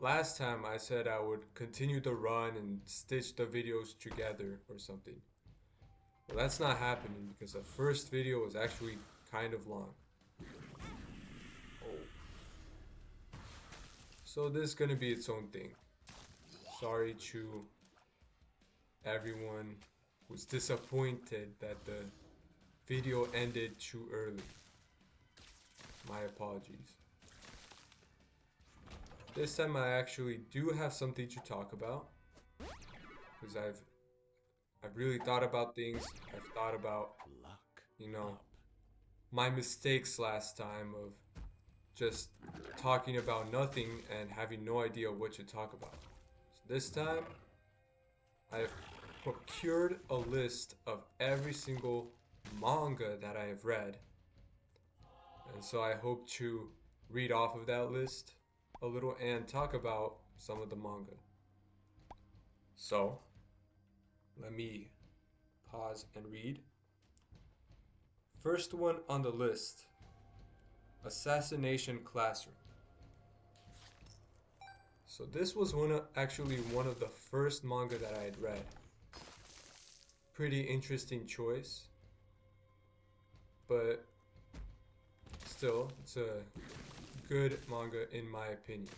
last time I said I would continue the run and stitch the videos together or something. Well, that's not happening because the first video was actually kind of long. Oh. So this is gonna be its own thing. Sorry to everyone who's disappointed that the video ended too early. My apologies. This time I actually do have something to talk about because I've really thought about things. I've thought about, my mistakes last time of just talking about nothing and having no idea what to talk about. So this time I've procured a list of every single manga that I have read. And so I hope to read off of that list a little and talk about some of the manga. So, let me pause and read. First one on the list, Assassination Classroom. So this was actually one of the first manga that I had read. Pretty interesting choice, but still, it's a good manga in my opinion.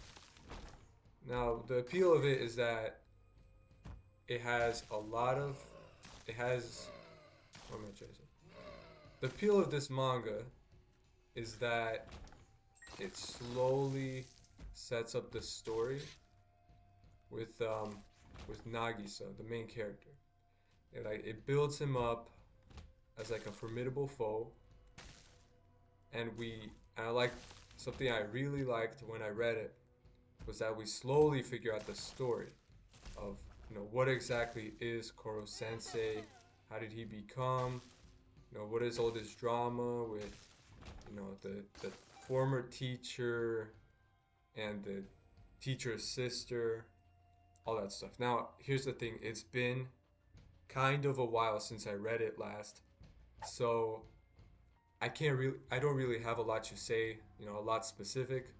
Now, the appeal of it is that it has a lot of, it has, what am I trying to say? The appeal of this manga is that it slowly sets up the story with Nagisa, the main character. It builds him up as like a formidable foe, and I like something I really liked when I read it was that we slowly figure out the story of what exactly is Koro Sensei, how did he become, what is all this drama with the former teacher and the teacher's sister, all that stuff. Now, here's the thing, it's been kind of a while since I read it last, so I don't really have a lot to say, a lot specific.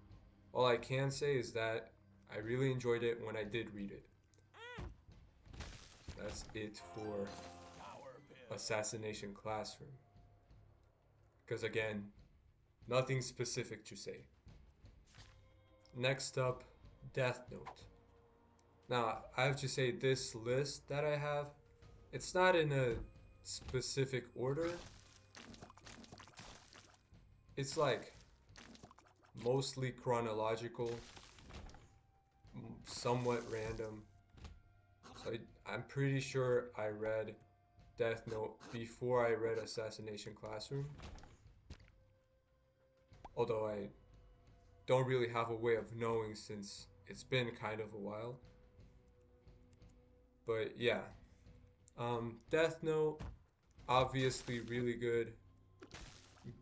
All I can say is that I really enjoyed it when I did read it. That's it for Assassination Classroom. Because again, nothing specific to say. Next up, Death Note. Now, I have to say this list that I have, it's not in a specific order. It's like mostly chronological, somewhat random. So I'm pretty sure I read Death Note before I read Assassination Classroom. Although I don't really have a way of knowing since it's been kind of a while. But yeah, Death Note, obviously really good.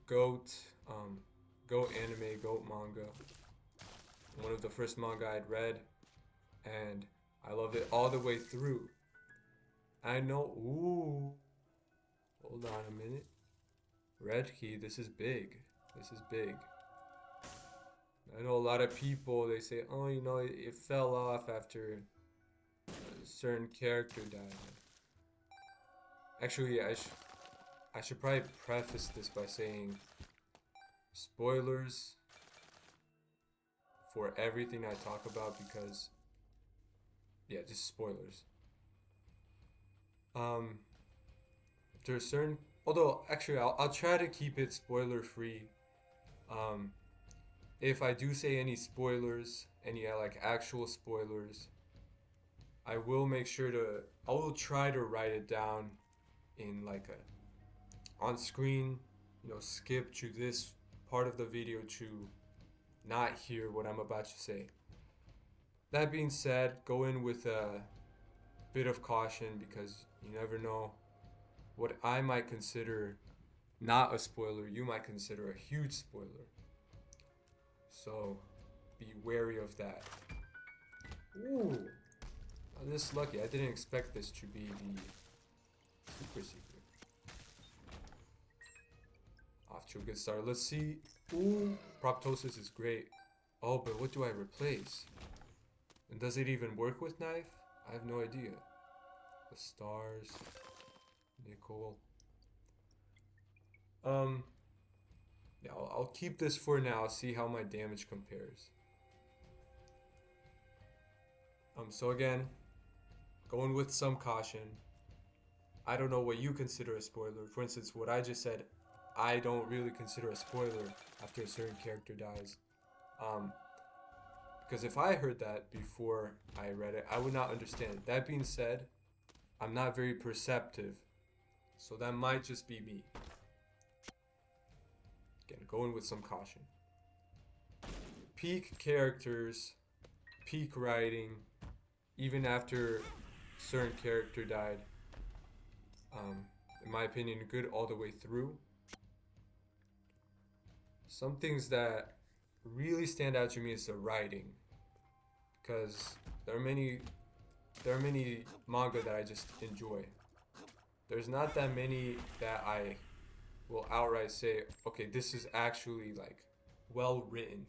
GOAT anime, GOAT manga. One of the first manga I'd read, and I loved it all the way through. I know, ooh, hold on a minute. Red key, this is big. This is big. I know a lot of people, they say, oh, it fell off after a certain character died. Actually, I should probably preface this by saying spoilers for everything I talk about because, yeah, just spoilers. There's certain, although actually I'll try to keep it spoiler free. If I do say any spoilers, any like actual spoilers, I will try to write it down in like on screen, skip to this part of the video to not hear what I'm about to say. That being said, go in with a bit of caution because you never know what I might consider not a spoiler, you might consider a huge spoiler. So be wary of that. Ooh, I'm just lucky. I didn't expect this to be the super secret. Off to a good start. Let's see. Ooh, Proptosis is great. Oh, but what do I replace? And does it even work with knife? I have no idea. The stars. Nickel. Yeah, I'll keep this for now, see how my damage compares. So again, going with some caution. I don't know what you consider a spoiler. For instance, what I just said, I don't really consider a spoiler after a certain character dies. Because if I heard that before I read it, I would not understand. That being said, I'm not very perceptive, so that might just be me. Again, going with some caution. Peak characters, peak writing, even after certain character died, in my opinion, good all the way through. Some things that really stand out to me is the writing, because there are many manga that I just enjoy. There's not that many that I will outright say, okay, this is actually like well written.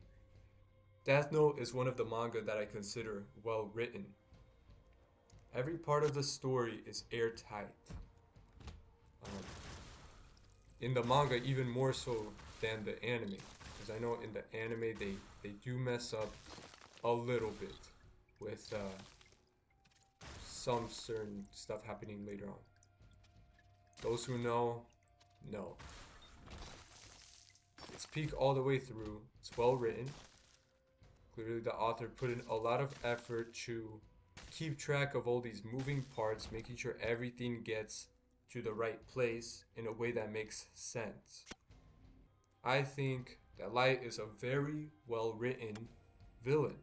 Death Note is one of the manga that I consider well written. Every part of the story is airtight. In the manga, even more so than the anime, because I know in the anime they do mess up a little bit with some certain stuff happening later on. Those who know. It's peak all the way through. It's well written. Clearly the author put in a lot of effort to keep track of all these moving parts, making sure everything gets to the right place in a way that makes sense. I think that Light is a very well written villain.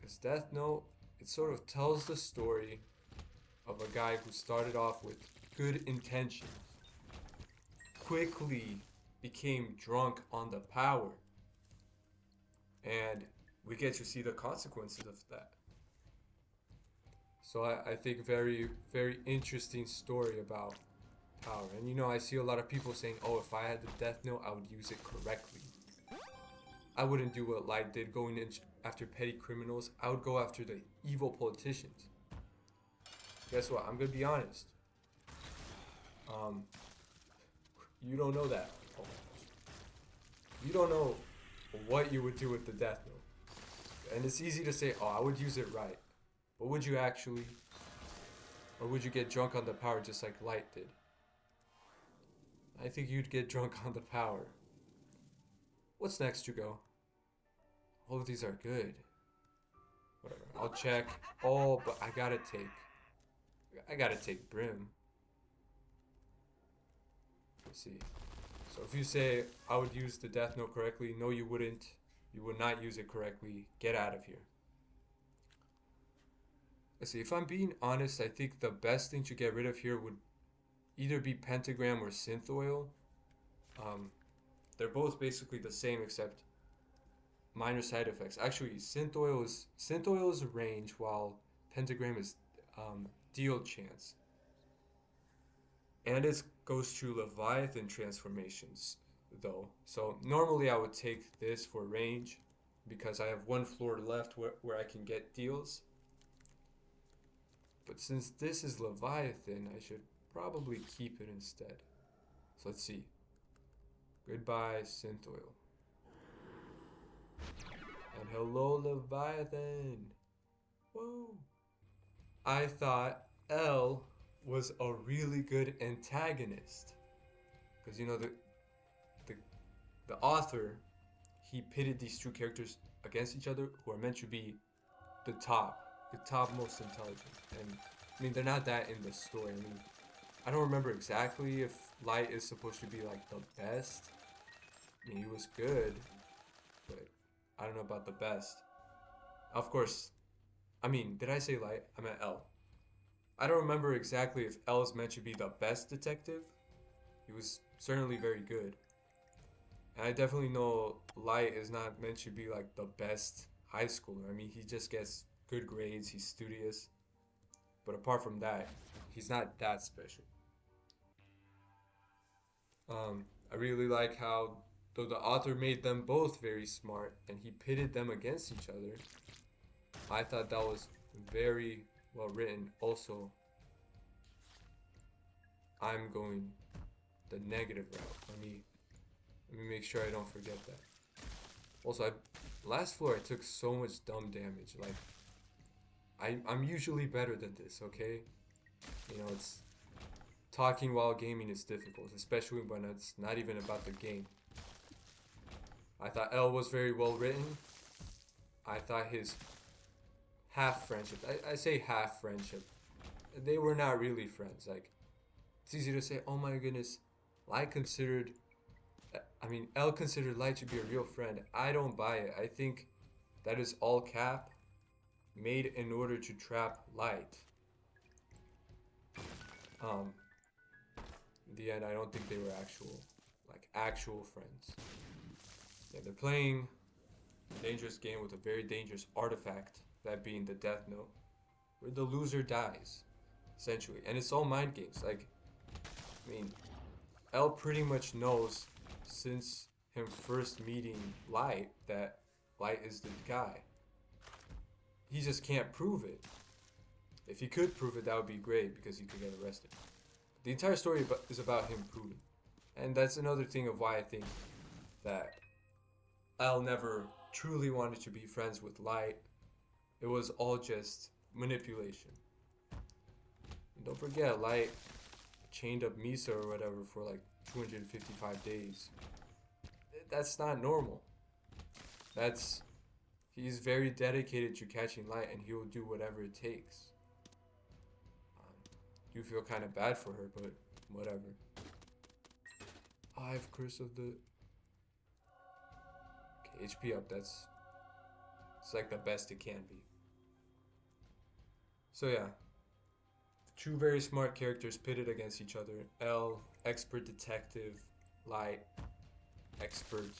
Because Death Note, it sort of tells the story of a guy who started off with good intentions, quickly became drunk on the power, and we get to see the consequences of that. So I think very, very interesting story about power. And you know, I see a lot of people saying, oh, if I had the Death Note, I would use it correctly. I wouldn't do what Light did, going in after petty criminals. I would go after the evil politicians. Guess what? I'm gonna be honest. You don't know that. Oh my gosh. You don't know what you would do with the Death Note. And it's easy to say, oh, I would use it right. But would you actually? Or would you get drunk on the power just like Light did? I think you'd get drunk on the power. What's next, Jugo? All of these are good. Whatever. I'll check. Oh, but I gotta take Brim. Let's see. So if you say I would use the Death Note correctly, no you wouldn't. You would not use it correctly. Get out of here. Let's see, if I'm being honest, I think the best thing to get rid of here would either be Pentagram or Synth Oil. They're both basically the same except minor side effects. Actually, Synth Oil is range, while Pentagram is deal chance. And it goes through Leviathan transformations, though. So normally I would take this for range because I have one floor left where I can get deals. But since this is Leviathan, I should probably keep it instead. So let's see. Goodbye, Synth Oil. And hello, Leviathan. Whoa. I thought L was a really good antagonist. Because, you know, the author, he pitted these two characters against each other who are meant to be the top most intelligent. And I mean, they're not that in the story. I mean, I don't remember exactly if Light is supposed to be like the best. I mean, he was good, but I don't know about the best. Of course, I mean, did I say Light? I meant L. I don't remember exactly if L is meant to be the best detective. He was certainly very good. And I definitely know Light is not meant to be like the best high schooler. I mean, he just gets good grades, he's studious. But apart from that, he's not that special. I really like how, though the author made them both very smart and he pitted them against each other, I thought that was very well written. Also, I'm going the negative route. Let me make sure I don't forget that. Also, last floor I took so much dumb damage. Like, I'm usually better than this, okay? You know, it's talking while gaming is difficult, especially when it's not even about the game. I thought L was very well written. I thought his half friendship, I say half friendship, they were not really friends. Like, it's easy to say, oh my goodness, L considered Light to be a real friend. I don't buy it. I think that is all cap, made in order to trap Light. In the end, I don't think they were actual friends. Yeah, they're playing a dangerous game with a very dangerous artifact, that being the Death Note, where the loser dies, essentially. And it's all mind games. Like, L pretty much knows since him first meeting Light that Light is the guy. He just can't prove it. If he could prove it, that would be great because he could get arrested. The entire story is about him proving. And that's another thing of why I think that L never truly wanted to be friends with Light. It was all just manipulation. And don't forget, Light chained up Misa or whatever for like 255 days. That's not normal. He's very dedicated to catching Light, and he will do whatever it takes. You feel kind of bad for her, but whatever. I've Curse of the... Okay, HP up, it's like the best it can be. So yeah, two very smart characters pitted against each other. L, expert detective. Light, expert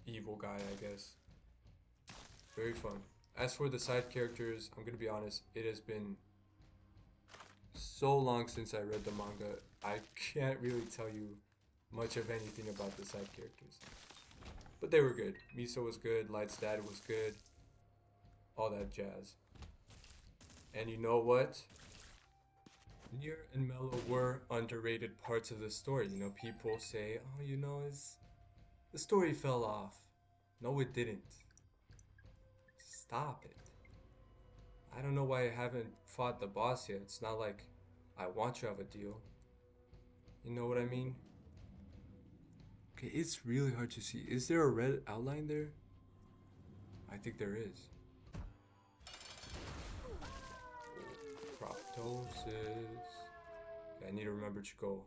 evil guy, I guess. Very fun. As for the side characters, I'm gonna be honest, it has been so long since I read the manga, I can't really tell you much of anything about the side characters. But they were good. Misa was good, Light's dad was good, all that jazz. And you know what? Nier and Mello were underrated parts of the story. You know, people say, oh, you know, the story fell off. No, it didn't. Stop it. I don't know why I haven't fought the boss yet. It's not like I want to have a deal. You know what I mean? Okay, it's really hard to see. Is there a red outline there? I think there is. Proptosis. Okay, I need to remember to go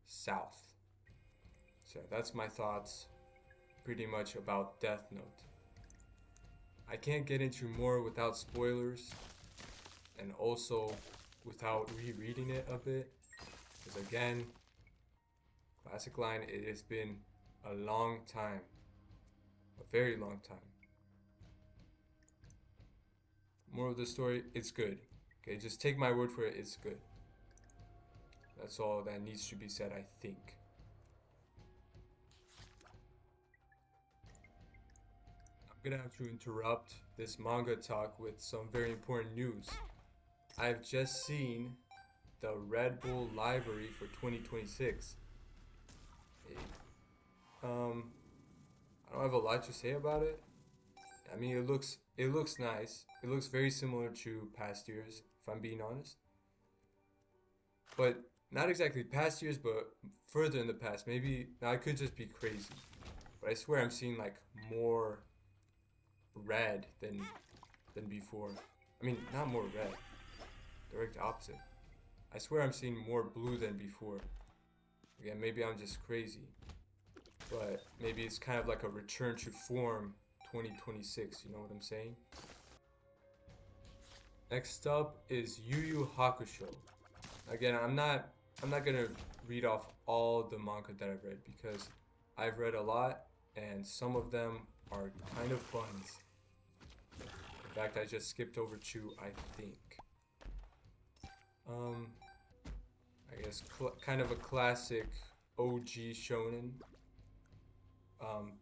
south. So that's my thoughts pretty much about Death Note. I can't get into more without spoilers, and also without rereading it a bit, because again, classic line, it has been a long time, a very long time. Moral of the story, it's good. Okay, just take my word for it, it's good. That's all that needs to be said, I think. I'm gonna have to interrupt this manga talk with some very important news. I've just seen the Red Bull library for 2026. I don't have a lot to say about it. I mean, it looks nice. It looks very similar to past years, if I'm being honest. But not exactly past years, but further in the past. Maybe now I could just be crazy, but I swear I'm seeing like more red than before. I mean, not more red. Direct opposite. I swear I'm seeing more blue than before. Again, maybe I'm just crazy, but maybe it's kind of like a return to form 2026, you know what I'm saying? Next up is Yu Hakusho. Again, I'm not gonna read off all the manga that I've read because I've read a lot and some of them are kind of buns. In fact, I just skipped over 2, I think. I guess kind of a classic OG shonen.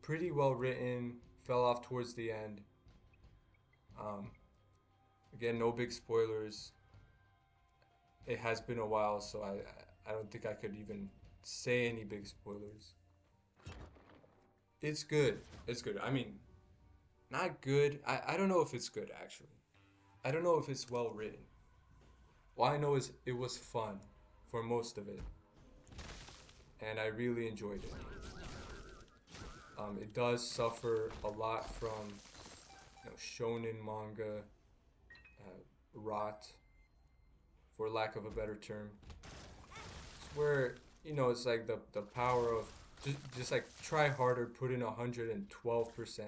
Pretty well written, fell off towards the end, Um, Again, no big spoilers. It has been a while, so I don't think I could even say any big spoilers. It's good. It's good. I mean, not good. I don't know if it's good actually. I don't know if it's well written. All I know is it was fun for most of it, and I really enjoyed it. It does suffer a lot from shonen manga rot, for lack of a better term. It's where it's like the power of just like try harder, put in 112%,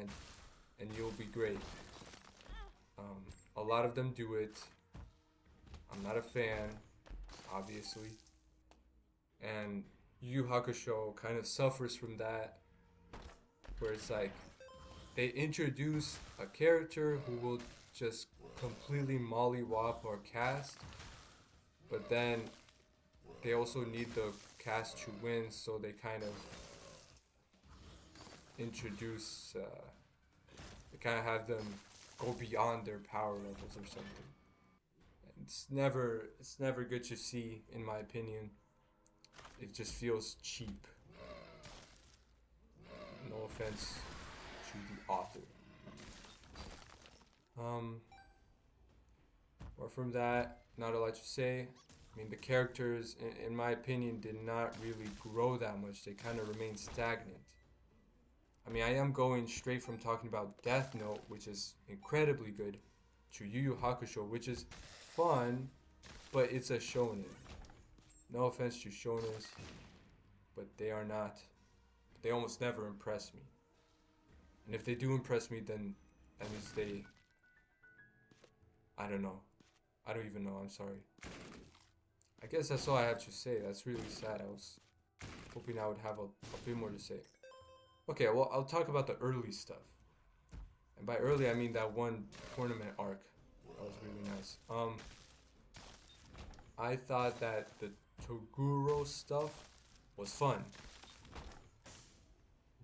and you'll be great. A lot of them do it. I'm not a fan, obviously, and Yu Hakusho kind of suffers from that, where it's like they introduce a character who will just completely mollywop our cast, but then they also need the cast to win, so they kind of introduce, they kind of have them go beyond their power levels or something. And it's never good to see, in my opinion. It just feels cheap. No offense to the author. Apart from that, not a lot to say. I mean, the characters, in my opinion, did not really grow that much. They kind of remained stagnant. I mean, I am going straight from talking about Death Note, which is incredibly good, to Yu Yu Hakusho, which is fun, but it's a shonen. No offense to shonens, but they are not. They almost never impress me. And if they do impress me, then that means they... I don't know. I don't even know, I'm sorry. I guess that's all I have to say. That's really sad. I was hoping I would have a bit more to say. Okay, well, I'll talk about the early stuff. And by early, I mean that one tournament arc. That was really nice. I thought that the Toguro stuff was fun.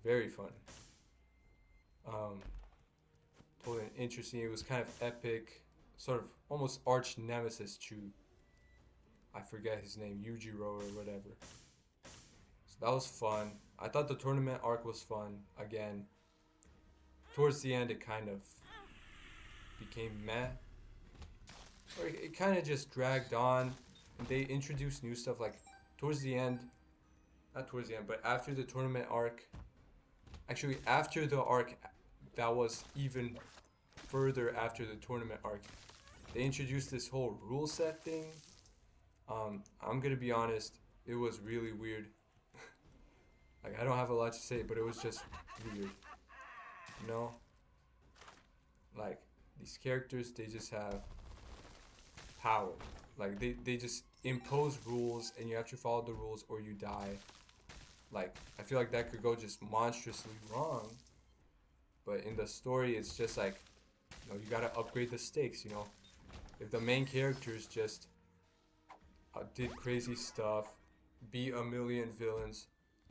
Very fun. Totally interesting. It was kind of epic. Sort of almost arch nemesis to, I forget his name, Yujiro or whatever. So that was fun. I thought the tournament arc was fun. Again, towards the end it kind of became meh. Or it kind of just dragged on. And they introduced new stuff like towards the end, not towards the end, but after the tournament arc. Actually, after the arc that was even further after the tournament arc, they introduced this whole rule set thing. I'm gonna be honest, it was really weird. Like, I don't have a lot to say, but it was just weird. You know? Like, these characters, they just have power. Like, they just impose rules, and you have to follow the rules or you die. Like, I feel like that could go just monstrously wrong. But in the story, it's just like, you gotta upgrade the stakes, If the main characters just did crazy stuff, beat a million villains,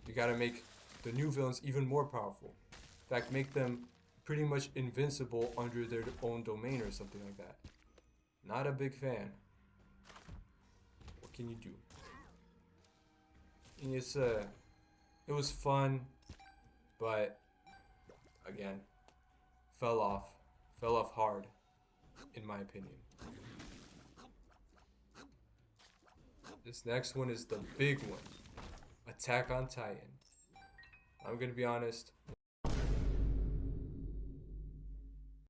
you gotta make the new villains even more powerful. In fact, make them pretty much invincible under their own domain or something like that. Not a big fan. What can you do? And it was fun, but again, fell off hard, in my opinion. This next one is the big one, Attack on Titan. I'm gonna be honest,